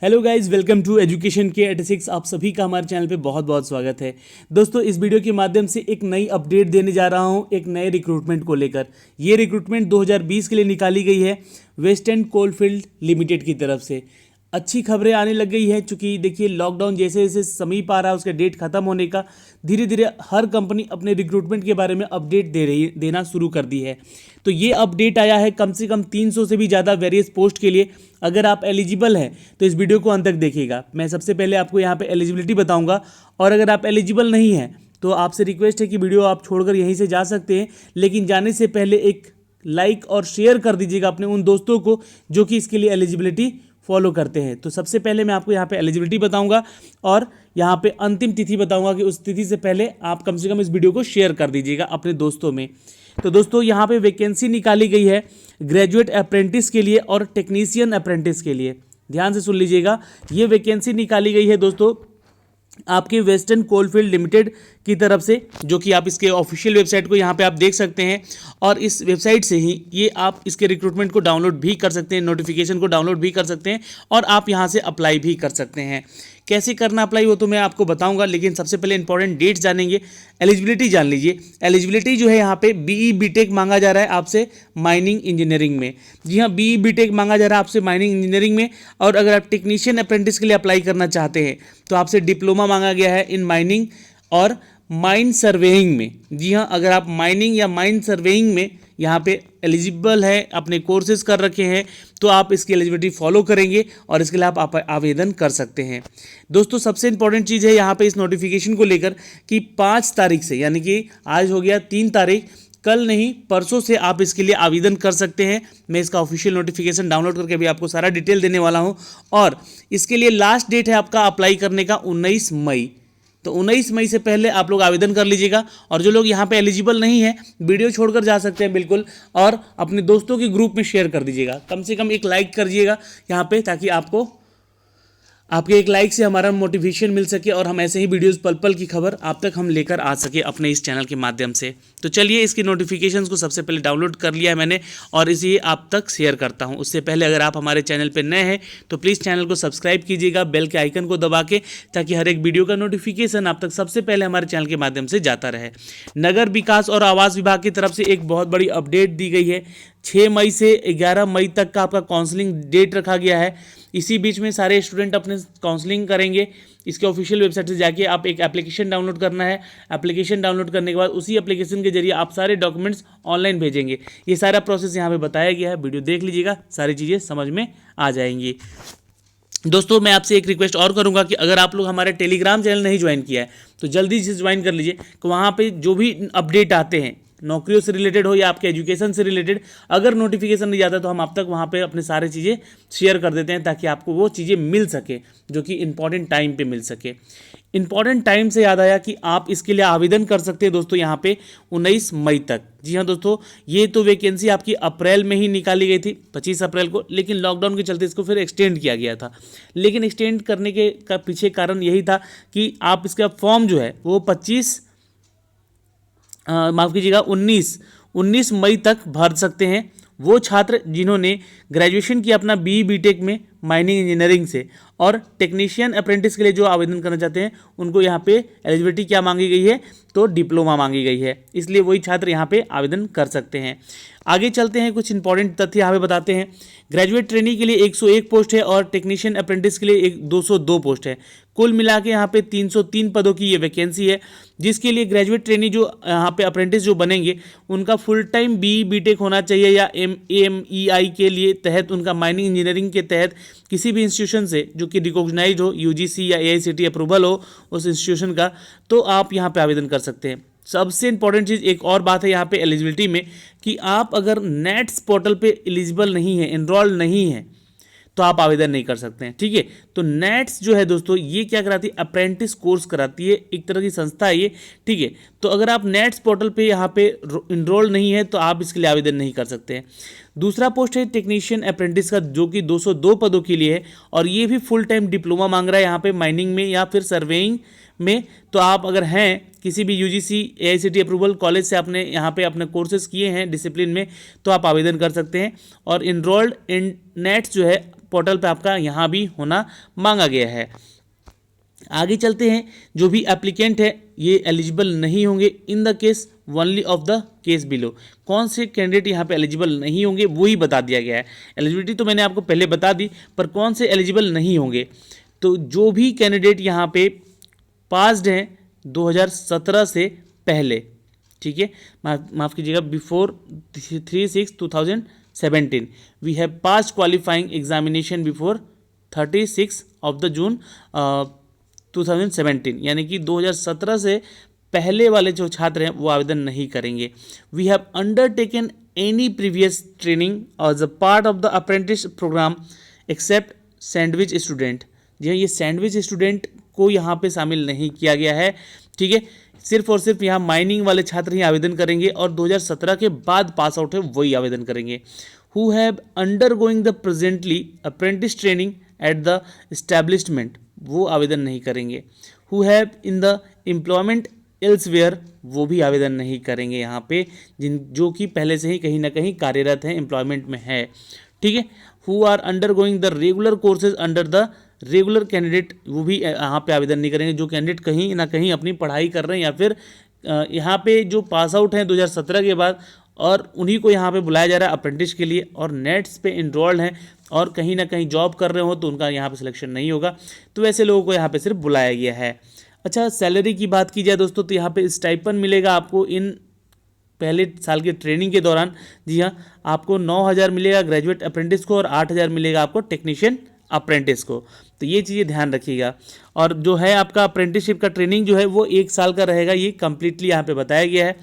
Hello guys, welcome to education के 86। आप सभी का हमारे चैनल पे बहुत बहुत स्वागत है। दोस्तों, इस वीडियो के माध्यम से एक नई अपडेट देने जा रहा हूं एक नए रिक्रूटमेंट को लेकर। ये रिक्रूटमेंट 2020 के लिए निकाली गई है वेस्टर्न कोलफील्ड लिमिटेड की तरफ से। अच्छी खबरें आने लग गई है, चूँकि देखिए लॉकडाउन जैसे जैसे समीप आ रहा है उसका डेट खत्म होने का, धीरे धीरे हर कंपनी अपने रिक्रूटमेंट के बारे में अपडेट देना शुरू कर दी है। तो ये अपडेट आया है कम से कम 300 से भी ज़्यादा वेरियस पोस्ट के लिए। अगर आप एलिजिबल हैं तो इस वीडियो को अंत तक देखिएगा। मैं सबसे पहले आपको यहाँ पे एलिजिबिलिटी बताऊँगा, और अगर आप एलिजिबल नहीं हैं तो आपसे रिक्वेस्ट है कि वीडियो आप छोड़कर यहीं से जा सकते हैं, लेकिन जाने से पहले एक लाइक और शेयर कर दीजिएगा अपने उन दोस्तों को जो कि इसके लिए एलिजिबिलिटी फॉलो करते हैं। तो सबसे पहले मैं आपको यहाँ पे एलिजिबिलिटी बताऊंगा और यहाँ पे अंतिम तिथि बताऊंगा कि उस तिथि से पहले आप कम से कम इस वीडियो को शेयर कर दीजिएगा अपने दोस्तों में। तो दोस्तों, यहाँ पे वैकेंसी निकाली गई है ग्रेजुएट अप्रेंटिस के लिए और टेक्नीशियन अप्रेंटिस के लिए। ध्यान से सुन लीजिएगा, ये वैकेंसी निकाली गई है दोस्तों आपके वेस्टर्न कोलफील्ड लिमिटेड की तरफ से, जो कि आप इसके ऑफिशियल वेबसाइट को यहाँ पे आप देख सकते हैं। और इस वेबसाइट से ही ये आप इसके रिक्रूटमेंट को डाउनलोड भी कर सकते हैं, नोटिफिकेशन को डाउनलोड भी कर सकते हैं, और आप यहाँ से अप्लाई भी कर सकते हैं। कैसे करना अप्लाई वो तो मैं आपको बताऊंगा, लेकिन सबसे पहले इंपॉर्टेंट डेट्स जानेंगे। एलिजिबिलिटी जान लीजिए। एलिजिबिलिटी जो है यहाँ पे बीई बीटेक मांगा जा रहा है आपसे माइनिंग इंजीनियरिंग में। जी हाँ, बीई बीटेक मांगा जा रहा है आपसे माइनिंग इंजीनियरिंग में। और अगर आप टेक्नीशियन अप्रेंटिस के लिए अप्लाई करना चाहते हैं तो आपसे डिप्लोमा मांगा गया है इन माइनिंग और माइन सर्वेइंग में। जी हाँ, अगर आप माइनिंग या माइन सर्वेइंग में यहाँ पे एलिजिबल है, अपने कोर्सेज कर रखे हैं, तो आप इसकी एलिजिबिलिटी फॉलो करेंगे और इसके लिए आप आवेदन कर सकते हैं। दोस्तों, सबसे इंपॉर्टेंट चीज़ है यहाँ पे इस नोटिफिकेशन को लेकर कि 5 तारीख से, यानी कि आज हो गया 3 तारीख, कल नहीं परसों से आप इसके लिए आवेदन कर सकते हैं। मैं इसका ऑफिशियल नोटिफिकेशन डाउनलोड करके भी आपको सारा डिटेल देने वाला हूँ। और इसके लिए लास्ट डेट है आपका अप्लाई करने का 19 मई। तो 19 मई से पहले आप लोग आवेदन कर लीजिएगा। और जो लोग यहाँ पे एलिजिबल नहीं है, वीडियो छोड़कर जा सकते हैं बिल्कुल, और अपने दोस्तों के ग्रुप में शेयर कर दीजिएगा। कम से कम एक लाइक कर दीजिएगा यहाँ पे, ताकि आपके एक लाइक से हमारा मोटिवेशन मिल सके और हम ऐसे ही वीडियोस पल पल की खबर आप तक हम लेकर आ सके अपने इस चैनल के माध्यम से। तो चलिए, इसकी नोटिफिकेशंस को सबसे पहले डाउनलोड कर लिया है मैंने और इसे आप तक शेयर करता हूं। उससे पहले अगर आप हमारे चैनल पर नए हैं तो प्लीज़ चैनल को सब्सक्राइब कीजिएगा बेल के आइकन को दबा के, ताकि हर एक वीडियो का नोटिफिकेशन आप तक सबसे पहले हमारे चैनल के माध्यम से जाता रहे। नगर विकास और आवास विभाग की तरफ से एक बहुत बड़ी अपडेट दी गई है। 6 मई से 11 मई तक का आपका काउंसलिंग डेट रखा गया है। इसी बीच में सारे स्टूडेंट अपने काउंसलिंग करेंगे। इसके ऑफिशियल वेबसाइट से जाके आप एक एप्लीकेशन डाउनलोड करना है। एप्लीकेशन डाउनलोड करने के बाद उसी एप्लीकेशन के जरिए आप सारे डॉक्यूमेंट्स ऑनलाइन भेजेंगे। ये सारा प्रोसेस यहाँ पे बताया गया है, वीडियो देख लीजिएगा, सारी चीज़ें समझ में आ जाएंगी। दोस्तों, मैं आपसे एक रिक्वेस्ट और करूंगा कि अगर आप लोग हमारे टेलीग्राम चैनल नहीं ज्वाइन किया है तो जल्दी से ज्वाइन कर लीजिए। कि वहाँ पे जो भी अपडेट आते हैं, नौकरियों से रिलेटेड हो या आपके एजुकेशन से रिलेटेड, अगर नोटिफिकेशन नहीं जाता तो हम आप तक वहाँ पे अपने सारे चीज़ें शेयर कर देते हैं, ताकि आपको वो चीज़ें मिल सके जो कि इंपॉर्टेंट टाइम पे मिल सके। इंपॉर्टेंट टाइम से याद आया कि आप इसके लिए आवेदन कर सकते हैं दोस्तों यहाँ पे 19 मई तक। जी हाँ दोस्तों, ये तो वैकेंसी आपकी अप्रैल में ही निकाली गई थी 25 अप्रैल को, लेकिन लॉकडाउन के चलते इसको फिर एक्सटेंड किया गया था। लेकिन एक्सटेंड करने के पीछे कारण यही था कि आप इसका फॉर्म जो है वो 19 मई तक भर सकते हैं वो छात्र जिन्होंने ग्रेजुएशन किया अपना बीई बीटेक में माइनिंग इंजीनियरिंग से, और टेक्नीशियन अप्रेंटिस के लिए जो आवेदन करना चाहते हैं उनको यहाँ पे एलिजिबिलिटी क्या मांगी गई है, तो डिप्लोमा मांगी गई है। इसलिए वही छात्र यहाँ पे आवेदन कर सकते हैं। आगे चलते हैं, कुछ इंपॉर्टेंट तथ्य यहाँ पे बताते हैं। ग्रेजुएट ट्रेनी के लिए 101 पोस्ट है और टेक्नीशियन अप्रेंटिस के लिए 202 पोस्ट है। कुल मिला के यहाँ पे 303 पदों की ये वैकेंसी है, जिसके लिए ग्रेजुएट ट्रेनी जो यहाँ पे अप्रेंटिस जो बनेंगे उनका फुल टाइम बीई बीटेक होना चाहिए, या एमईआई के लिए तहत उनका माइनिंग इंजीनियरिंग के तहत किसी भी इंस्टीट्यूशन से जो कि रिकॉग्नाइज्ड हो, यूजीसी या एआईसीटी अप्रूवल हो उस इंस्टीट्यूशन का, तो आप यहाँ पे आवेदन कर सकते हैं। सबसे इंपॉर्टेंट चीज़ एक और बात है यहाँ पे एलिजिबिलिटी में, कि आप अगर नेट्स पोर्टल पे एलिजिबल नहीं है, एनरोल नहीं है, तो आप आवेदन नहीं कर सकते हैं। ठीक है, तो नेट्स जो है दोस्तों ये क्या कराती है, अप्रेंटिस कोर्स कराती है, एक तरह की संस्था है ये। ठीक है, तो अगर आप नेट्स पोर्टल पे यहाँ पे इनरोल नहीं है तो आप इसके लिए आवेदन नहीं कर सकते हैं। दूसरा पोस्ट है टेक्नीशियन अप्रेंटिस का, जो कि 202 पदों के लिए है, और ये भी फुल टाइम डिप्लोमा मांग रहा है यहाँ पे माइनिंग में या फिर सर्वेइंग में। तो आप अगर हैं किसी भी यूजीसी एआईसीटी अप्रूवल कॉलेज से आपने यहाँ पे अपने कोर्सेज किए हैं डिसिप्लिन में, तो आप आवेदन कर सकते हैं। और इनरोल्ड इन नेट्स जो है पोर्टल पे आपका यहाँ भी होना मांगा गया है। आगे चलते हैं, जो भी एप्लीकेंट है ये एलिजिबल नहीं होंगे in the case only of the case below. कौन से कैंडिडेट यहाँ पे एलिजिबल नहीं होंगे वो ही बता दिया गया है। एलिजिबिलिटी तो मैंने आपको पहले बता दी, पर कौन से एलिजिबल नहीं होंगे, तो जो भी कैंडिडेट यहाँ पे पास्ड हैं 2017 से पहले, ठीक है, माफ़ कीजिएगा, before 3/6/2017 we have pass qualifying examination before 36 of the June 2017, यानी कि 2017 से पहले वाले जो छात्र हैं वो आवेदन नहीं करेंगे। We have undertaken any previous training as a part of the apprentice programme except sandwich student. जी हाँ, ये सैंडविच स्टूडेंट को यहाँ पे शामिल नहीं किया गया है, ठीक है। सिर्फ और सिर्फ यहाँ माइनिंग वाले छात्र ही आवेदन करेंगे और 2017 के बाद पास आउट है वही आवेदन करेंगे। Who have undergoing the presently apprentice training at the establishment, वो आवेदन नहीं करेंगे। Who have in the employment elsewhere, वो भी आवेदन नहीं करेंगे यहाँ पे, जो कि पहले से ही कहीं ना कहीं कार्यरत हैं, एम्प्लॉयमेंट में है, ठीक है। Who are undergoing the regular courses under the regular candidate, वो भी यहाँ पे आवेदन नहीं करेंगे। जो कैंडिडेट कहीं ना कहीं अपनी पढ़ाई कर रहे हैं या फिर यहाँ पे जो पास आउट हैं 2017 के बाद और उन्हीं को यहाँ पे बुलाया जा रहा है अप्रेंटिस के लिए, और नेट्स पे इनरोल्ड हैं और कहीं ना कहीं जॉब कर रहे हो तो उनका यहाँ पे सिलेक्शन नहीं होगा, तो ऐसे लोगों को यहाँ पे सिर्फ बुलाया गया है। अच्छा, सैलरी की बात की जाए दोस्तों, तो यहाँ पे स्टाइपेंड मिलेगा आपको इन पहले साल के ट्रेनिंग के दौरान। जी हाँ, आपको 9,000 मिलेगा ग्रेजुएट अप्रेंटिस को और 8,000 मिलेगा आपको टेक्नीशियन अप्रेंटिस को, तो ये चीज़ें ध्यान रखिएगा। और जो है आपका अप्रेंटिसशिप का ट्रेनिंग जो है वो 1 साल का रहेगा, ये कंप्लीटली यहाँ पे बताया गया है,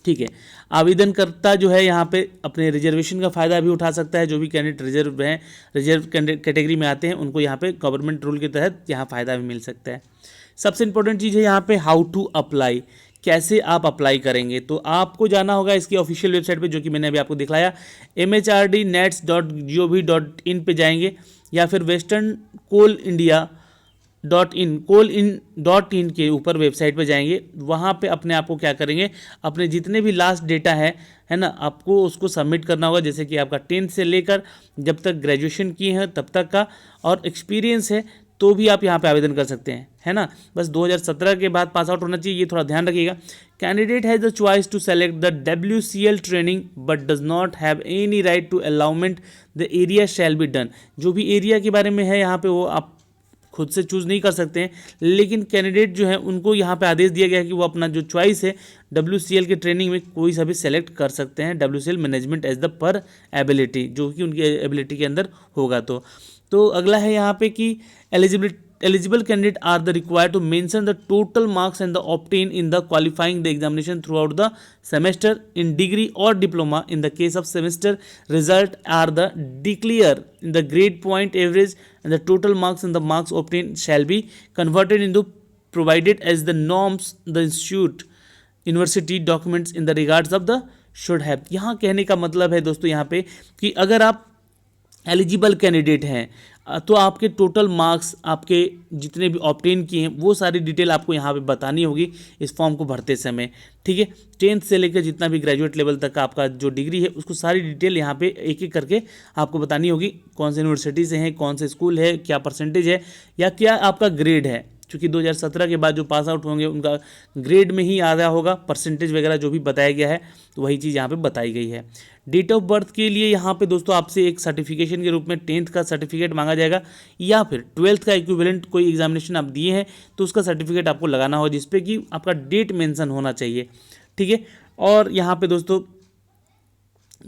ठीक है। आवेदनकर्ता जो है यहाँ पे अपने रिजर्वेशन का फ़ायदा भी उठा सकता है। जो भी कैंडिडेट रिजर्व हैं, रिजर्व कैटेगरी में आते हैं, उनको यहाँ पे गवर्नमेंट रूल के तहत यहाँ फ़ायदा भी मिल सकता है। सबसे इंपॉर्टेंट चीज़ है यहाँ पे हाउ टू अप्लाई, कैसे आप अप्लाई करेंगे। तो आपको जाना होगा इसकी ऑफिशियल वेबसाइट पे, जो कि मैंने अभी आपको दिखलाया, mhrdnets.gov.in पे जाएंगे या फिर वेस्टर्न कोल इंडिया .in के ऊपर वेबसाइट पे जाएंगे। वहाँ पे अपने आप को क्या करेंगे, अपने जितने भी लास्ट डेटा है ना, आपको उसको सबमिट करना होगा। जैसे कि आपका 10th से लेकर जब तक ग्रेजुएशन किए हैं तब तक का, और एक्सपीरियंस है तो भी आप यहाँ पे आवेदन कर सकते हैं, है ना। बस 2017 के बाद पास आउट होना चाहिए, ये थोड़ा ध्यान रखिएगा। Candidate has the choice to select the WCL training but does not have any right to allotment the area shall be done. जो भी एरिया के बारे में है यहाँ पे वो आप खुद से चूज़ नहीं कर सकते हैं, लेकिन कैंडिडेट जो है उनको यहाँ पे आदेश दिया गया है कि वो अपना जो चॉइस है WCL के ट्रेनिंग में कोई सा भी सेलेक्ट कर सकते हैं, WCL management as the per ability, जो कि उनकी एबिलिटी के अंदर होगा। तो अगला है यहाँ पे कि eligible candidate are the required to mention the total marks and the obtained in the qualifying the examination throughout the semester in degree or diploma. In the case of semester, result are the declare in the grade point average and the total marks and the marks obtained shall be converted into provided as the norms the institute university documents in the regards of the should have। यहाँ कहने का मतलब है दोस्तों यहाँ पे कि अगर आप एलिजिबल कैंडिडेट हैं तो आपके टोटल मार्क्स, आपके जितने भी ऑब्टेन किए हैं, वो सारी डिटेल आपको यहाँ पे बतानी होगी इस फॉर्म को भरते समय, ठीक है। 10th से लेकर जितना भी ग्रेजुएट लेवल तक का आपका जो डिग्री है उसको सारी डिटेल यहाँ पे एक एक करके आपको बतानी होगी। कौन से यूनिवर्सिटी से हैं, कौन से स्कूल है, क्या परसेंटेज है या क्या आपका ग्रेड है, क्योंकि 2017 के बाद जो पास आउट होंगे उनका ग्रेड में ही आ रहा होगा, परसेंटेज वगैरह जो भी बताया गया है तो वही चीज़ यहाँ पे बताई गई है। डेट ऑफ बर्थ के लिए यहाँ पे दोस्तों आपसे एक सर्टिफिकेशन के रूप में 10th का सर्टिफिकेट मांगा जाएगा या फिर 12th का इक्विवेलेंट कोई एग्जामिनेशन आप दिए हैं तो उसका सर्टिफिकेट आपको लगाना हो जिसपे कि आपका डेट मेंशन होना चाहिए, ठीक है। और यहाँ पे दोस्तों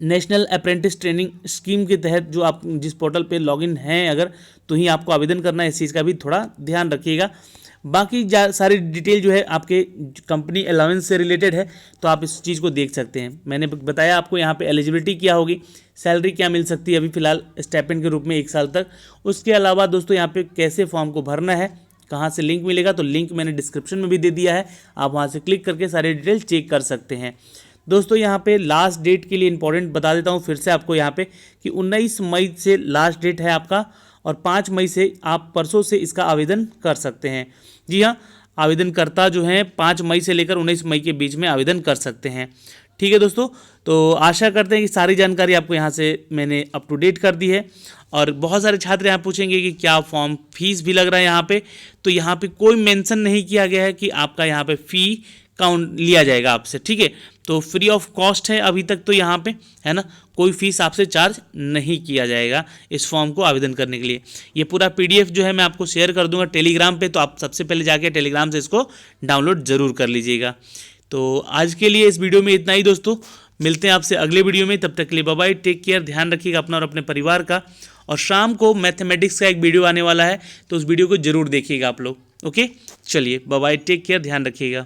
नेशनल अप्रेंटिस ट्रेनिंग स्कीम के तहत जो आप जिस पोर्टल पे लॉगिन हैं अगर, तो ही आपको आवेदन करना है, इस चीज़ का भी थोड़ा ध्यान रखिएगा। बाकी सारी डिटेल जो है आपके कंपनी अलाउंस से रिलेटेड है तो आप इस चीज़ को देख सकते हैं। मैंने बताया आपको यहाँ पे एलिजिबिलिटी क्या होगी, सैलरी क्या मिल सकती है अभी फ़िलहाल स्टाइपेंड के रूप में 1 साल तक। उसके अलावा दोस्तों यहाँ पे कैसे फॉर्म को भरना है, कहाँ से लिंक मिलेगा, तो लिंक मैंने डिस्क्रिप्शन में भी दे दिया है, आप वहाँ से क्लिक करके सारी डिटेल चेक कर सकते हैं। दोस्तों यहाँ पे लास्ट डेट के लिए इंपॉर्टेंट बता देता हूँ फिर से आपको यहाँ पे कि 19 मई से लास्ट डेट है आपका और 5 मई से आप परसों से इसका आवेदन कर सकते हैं। जी हाँ, आवेदनकर्ता जो हैं 5 मई से लेकर 19 मई के बीच में आवेदन कर सकते हैं, ठीक है दोस्तों, तो आशा करते हैं कि सारी जानकारी आपको यहाँ से मैंने अप टू डेट कर दी है। और बहुत सारे छात्र यहाँ पूछेंगे कि क्या फॉर्म फीस भी लग रहा है यहाँ पे, तो यहाँ पे कोई मेंशन नहीं किया गया है कि आपका यहाँ पे फ़ी काउंट लिया जाएगा आपसे, ठीक है। तो फ्री ऑफ कॉस्ट है अभी तक तो यहाँ पे, है ना, कोई फीस आपसे चार्ज नहीं किया जाएगा इस फॉर्म को आवेदन करने के लिए। ये पूरा पीडीएफ जो है मैं आपको शेयर कर दूंगा टेलीग्राम पे, तो आप सबसे पहले जाके टेलीग्राम से इसको डाउनलोड ज़रूर कर लीजिएगा। तो आज के लिए इस वीडियो में इतना ही दोस्तों, मिलते हैं आपसे अगले वीडियो में, तब तक के लिए बाय बाय, टेक केयर, ध्यान रखिएगा अपना और अपने परिवार का। और शाम को मैथमेटिक्स का एक वीडियो आने वाला है, तो उस वीडियो को जरूर देखिएगा आप लोग। ओके, चलिए बाय बाय, टेक केयर, ध्यान रखिएगा।